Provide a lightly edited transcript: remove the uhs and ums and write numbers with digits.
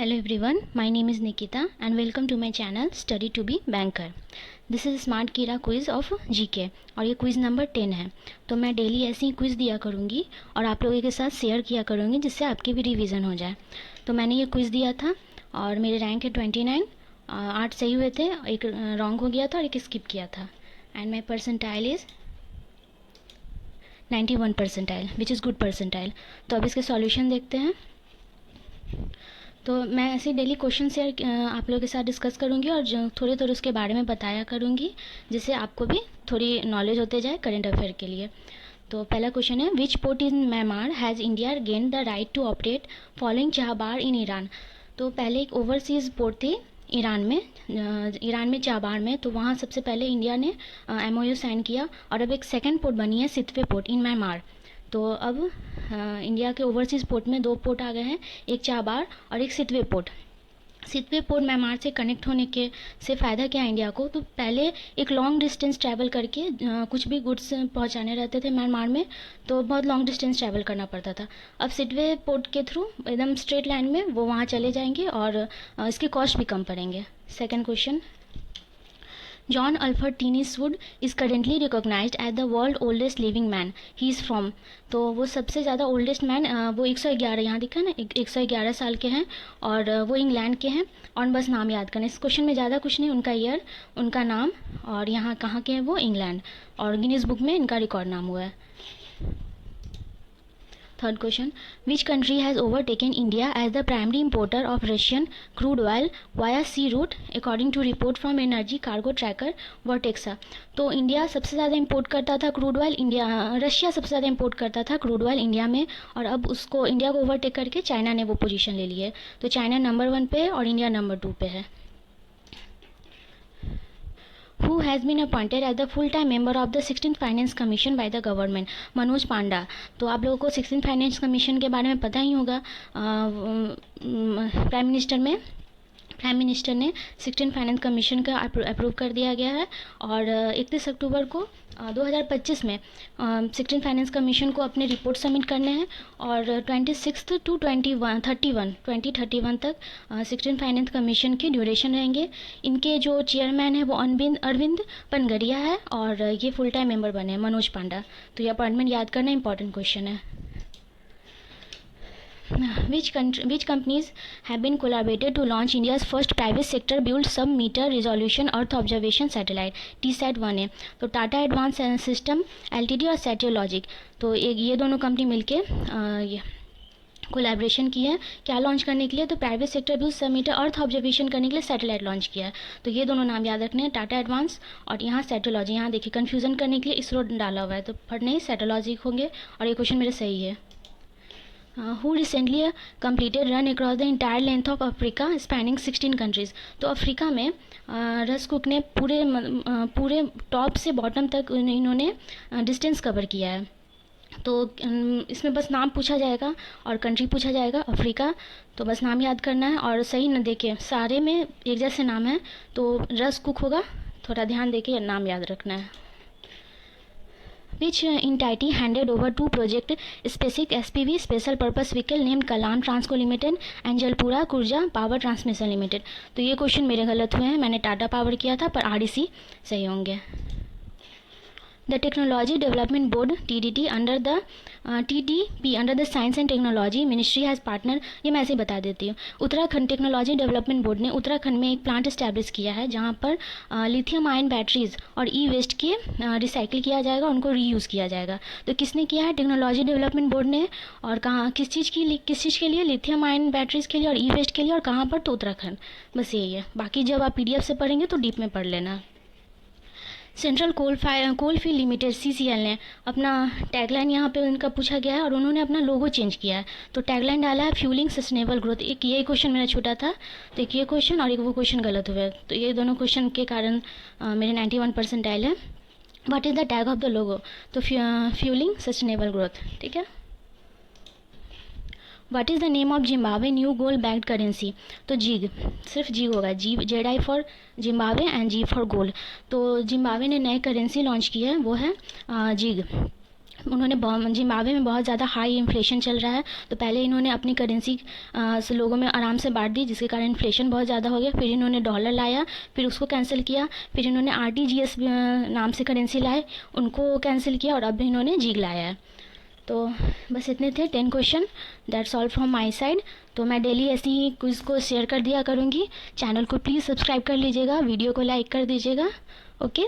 Hello everyone, my name is Nikita and welcome to my channel Study to be Banker. This is Smart Kira quiz of GK और ये quiz number 10 है। तो मैं daily ऐसे ही quiz दिया करूँगी और आप लोगों के साथ शेयर किया करूँगी जिससे आपकी भी रिवीजन हो जाए। तो मैंने ये क्विज़ दिया था और मेरे रैंक है 29। 8 सही हुए थे, एक रॉन्ग हो गया था और एक स्किप किया था। And my percentile is 91 percentile which is good percentile. तो अब इसके सॉल्यूशन देखते हैं। तो मैं ऐसे डेली क्वेश्चन शेयर आप लोगों के साथ डिस्कस करूंगी और थोड़े थोड़े उसके बारे में बताया करूंगी जिससे आपको भी थोड़ी नॉलेज होते जाए करंट अफेयर के लिए। तो पहला क्वेश्चन है, which port in Myanmar has India gain the right to operate following Chabahar in Iran. तो पहले एक ओवरसीज़ पोर्ट थी ईरान में चाहबार में, तो वहाँ सबसे पहले इंडिया ने MOU साइन किया और अब एक सेकेंड पोर्ट बनी है सितवे पोर्ट इन म्यांमार। तो अब इंडिया के ओवरसीज़ पोर्ट में 2 पोर्ट आ गए हैं, एक चाहबार और एक Sittwe port. Sittwe port Myanmar से कनेक्ट होने के से फ़ायदा क्या है इंडिया को, तो पहले एक लॉन्ग डिस्टेंस ट्रैवल करके कुछ भी गुड्स पहुंचाने रहते थे म्यांमार में, तो बहुत लॉन्ग डिस्टेंस ट्रैवल करना पड़ता था। अब सितवे पोर्ट के थ्रू एकदम स्ट्रेट लाइन में वो वहाँ चले जाएंगे और इसके कॉस्ट भी कम पड़ेंगे। Second question, John Alfred Tinniswood is currently recognised as the world oldest living man, he is from. तो वो सबसे ज़्यादा ओल्डेस्ट मैन वो 111 यहाँ दिखा ना, 111 साल के हैं और वो इंग्लैंड के हैं। और बस नाम याद करना, इस क्वेश्चन में ज़्यादा कुछ नहीं, उनका ईयर, उनका नाम और यहाँ कहाँ के हैं वो, इंग्लैंड, और गिनीज बुक में इनका रिकॉर्ड नाम हुआ है। Third question, which country has overtaken India as the primary importer of Russian crude oil via sea route according to report from energy cargo tracker Vortexa. तो इंडिया सबसे ज़्यादा import करता था क्रूड ऑयल, रशिया सबसे ज़्यादा import करता था crude oil India में, और अब उसको इंडिया को ओवरटेक करके चाइना ने वो पोजीशन ले ली है। तो चाइना नंबर 1 पे है और इंडिया नंबर 2 पे है। Who has been appointed as the full-time member of the 16th Finance Commission by the government? Manoj पांडा। तो आप लोगों को 16th फाइनेंस कमीशन के बारे में पता ही होगा। प्राइम मिनिस्टर ने 16 फाइनेंस कमीशन का अप्रूव कर दिया गया है और 31 अक्टूबर को 2025 में 16 फाइनेंस कमीशन को अपने रिपोर्ट सबमिट करने हैं और 26 टू 2031 तक 16 फाइनेंस कमीशन के ड्यूरेशन रहेंगे। इनके जो चेयरमैन है वो अरविंद पनगरिया है और ये फुल टाइम मेंबर बने हैं मनोज पांडा। तो ये अपॉइंटमेंट याद करना इंपॉर्टेंट क्वेश्चन है। Which companies have been collaborated to launch India's first private sector built sub-meter resolution Earth observation satellite TSAT-1 है। तो टाटा एडवांस सिस्टम LTD और सैटेलॉजिक, तो ये दोनों कंपनी मिलके ये कोलैबोरेशन की है क्या लॉन्च करने के लिए, तो प्राइवेट सेक्टर बिल्ड सब मीटर अर्थ ऑब्जर्वेशन करने के लिए सैटेलाइट लॉन्च किया है। तो ये दोनों नाम याद रखने हैं, टाटा एडवांस और यहाँ सैटेलॉजी। यहाँ देखिए कन्फ्यूज़न करने के लिए इसरो डाला हुआ है, तो फट नहीं सैटेलॉजिक होंगे और ये क्वेश्चन मेरा सही है। who recently completed run across the entire length of Africa spanning 16 countries। तो अफ्रीका में रस कुक ने पूरे टॉप से बॉटम तक इन्होंने डिस्टेंस कवर किया है। तो इसमें बस नाम पूछा जाएगा और कंट्री पूछा जाएगा अफ्रीका, तो बस नाम याद करना है और सही न देखिए सारे में एक जैसे नाम है, तो रस कुक होगा, थोड़ा ध्यान देके नाम याद रखना है। Which entity handed over to project specific SPV special purpose vehicle named Kalam Transco Limited and Jalpura Kurja Power Transmission Limited। तो ये क्वेश्चन मेरे गलत हुए हैं, मैंने टाटा पावर किया था पर RDC सही होंगे। The Technology Development Board TDT under the TDP under the Science and Technology Ministry has partnered। ये मैं ऐसे ही बता देती हूँ। उत्तराखंड टेक्नोलॉजी डेवलपमेंट बोर्ड ने उत्तराखंड में एक प्लांट इस्टेब्लिश किया है जहाँ पर लिथियम आयन बैटरीज और ई वेस्ट के रिसाइकिल किया जाएगा, उनको रीयूज़ किया जाएगा। तो किसने किया है, टेक्नोलॉजी डेवलपमेंट बोर्ड ने। और कहाँ, किस चीज़ के लिए, लिथियम आयन बैटरीज के लिए और ई वेस्ट के लिए, और कहाँ पर, तो उत्तराखंड। बस यही है, बाकी जब आप PDF से पढ़ेंगे तो डीप में पढ़ लेना। सेंट्रल कोलफील्ड लिमिटेड CCL ने अपना टैगलाइन यहाँ पे उनका पूछा गया है और उन्होंने अपना लोगो चेंज किया है। तो टैगलाइन डाला है फ्यूलिंग सस्टेनेबल ग्रोथ। एक ये क्वेश्चन मेरा छूटा था, तो एक ये क्वेश्चन और एक वो क्वेश्चन गलत हुए, तो ये दोनों क्वेश्चन के कारण मेरे 91 परसेंटाइल है। What is the tag of the logo, तो फ्यूलिंग सस्टेनेबल ग्रोथ, ठीक है। What is the name of Zimbabwe new gold backed currency, तो जिग, सिर्फ जिग होगा, ZI for Zimbabwe and G for gold. तो जिम्बाब्वे ने नई करेंसी लॉन्च की है, वो है जिग। उन्होंने जिम्बाब्वे में बहुत ज़्यादा हाई इन्फ्लेशन चल रहा है, तो पहले इन्होंने अपनी करेंसी से लोगों में आराम से बांट दी, जिसके कारण इन्फ्लेशन बहुत ज़्यादा हो गया। फिर इन्होंने डॉलर लाया, फिर उसको कैंसिल किया, फिर इन्होंने RTGS नाम से करेंसी लाए, उनको कैंसिल किया, और अब इन्होंने जीग लाया है। तो बस इतने थे 10 question, that's all from my side. तो मैं डेली ऐसे ही क्विज़ को शेयर कर दिया करूँगी। चैनल को प्लीज़ सब्सक्राइब कर लीजिएगा, वीडियो को लाइक कर दीजिएगा। ओके।